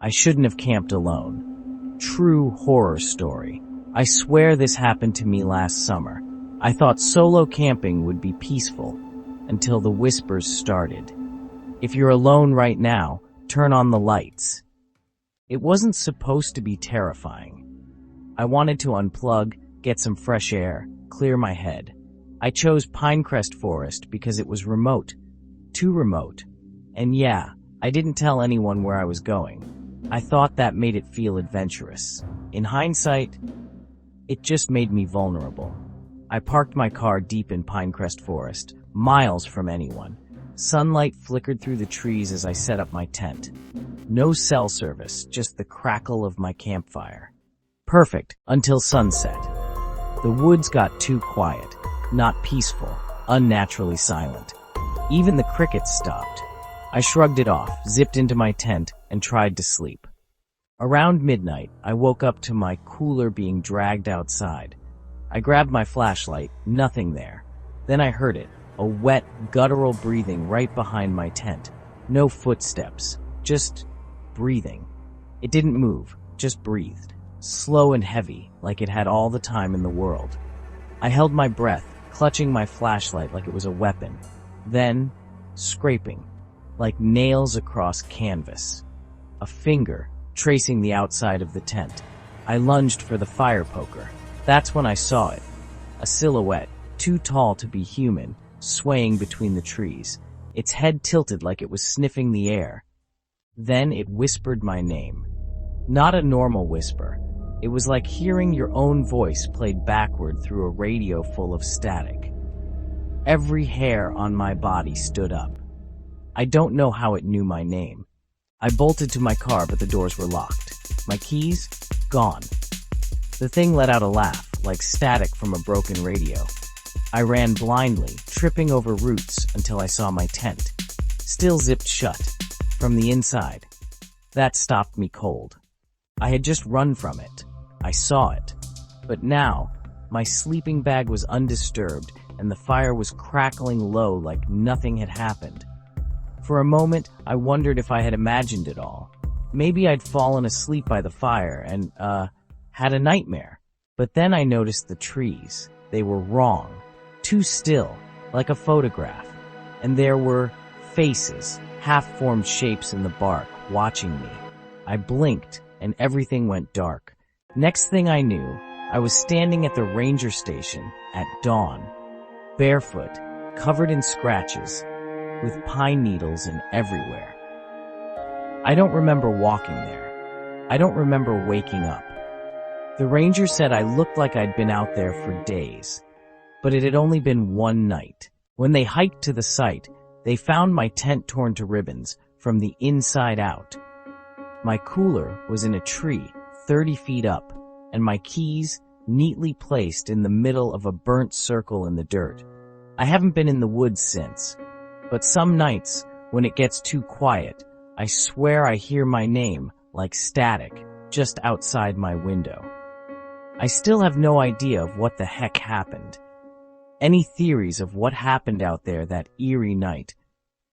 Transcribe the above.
I shouldn't have camped alone. True horror story. I swear this happened to me last summer. I thought solo camping would be peaceful until the whispers started. If you're alone right now, turn on the lights. It wasn't supposed to be terrifying. I wanted to unplug, get some fresh air, clear my head. I chose Pinecrest Forest because it was remote. Too remote. And yeah, I didn't tell anyone where I was going. I thought that made it feel adventurous. In hindsight, it just made me vulnerable. I parked my car deep in Pinecrest Forest, miles from anyone. Sunlight flickered through the trees as I set up my tent. No cell service, just the crackle of my campfire. Perfect, until sunset. The woods got too quiet, not peaceful, unnaturally silent. Even the crickets stopped. I shrugged it off, zipped into my tent, and tried to sleep. Around midnight, I woke up to my cooler being dragged outside. I grabbed my flashlight, nothing there. Then I heard it, a wet, guttural breathing right behind my tent. No footsteps, just breathing. It didn't move, just breathed. Slow and heavy, like it had all the time in the world. I held my breath, clutching my flashlight like it was a weapon. Then, scraping, like nails across canvas. A finger, tracing the outside of the tent. I lunged for the fire poker. That's when I saw it. A silhouette, too tall to be human, swaying between the trees. Its head tilted like it was sniffing the air. Then it whispered my name. Not a normal whisper. It was like hearing your own voice played backward through a radio full of static. Every hair on my body stood up. I don't know how it knew my name. I bolted to my car, but the doors were locked. My keys? Gone. The thing let out a laugh, like static from a broken radio. I ran blindly, tripping over roots until I saw my tent, still zipped shut, from the inside. That stopped me cold. I had just run from it. I saw it. But now, my sleeping bag was undisturbed, and the fire was crackling low like nothing had happened. For a moment, I wondered if I had imagined it all. Maybe I'd fallen asleep by the fire and, had a nightmare. But then I noticed the trees. They were wrong. Too still, like a photograph. And there were faces, half-formed shapes in the bark, watching me. I blinked, and everything went dark. Next thing I knew, I was standing at the ranger station at dawn, barefoot, covered in scratches, with pine needles in everywhere. I don't remember walking there. I don't remember waking up. The ranger said I looked like I'd been out there for days, but it had only been one night. When they hiked to the site, they found my tent torn to ribbons from the inside out. My cooler was in a tree 30 feet up, and my keys neatly placed in the middle of a burnt circle in the dirt. I haven't been in the woods since, but some nights, when it gets too quiet, I swear I hear my name like static just outside my window. I still have no idea of what the heck happened. Any theories of what happened out there that eerie night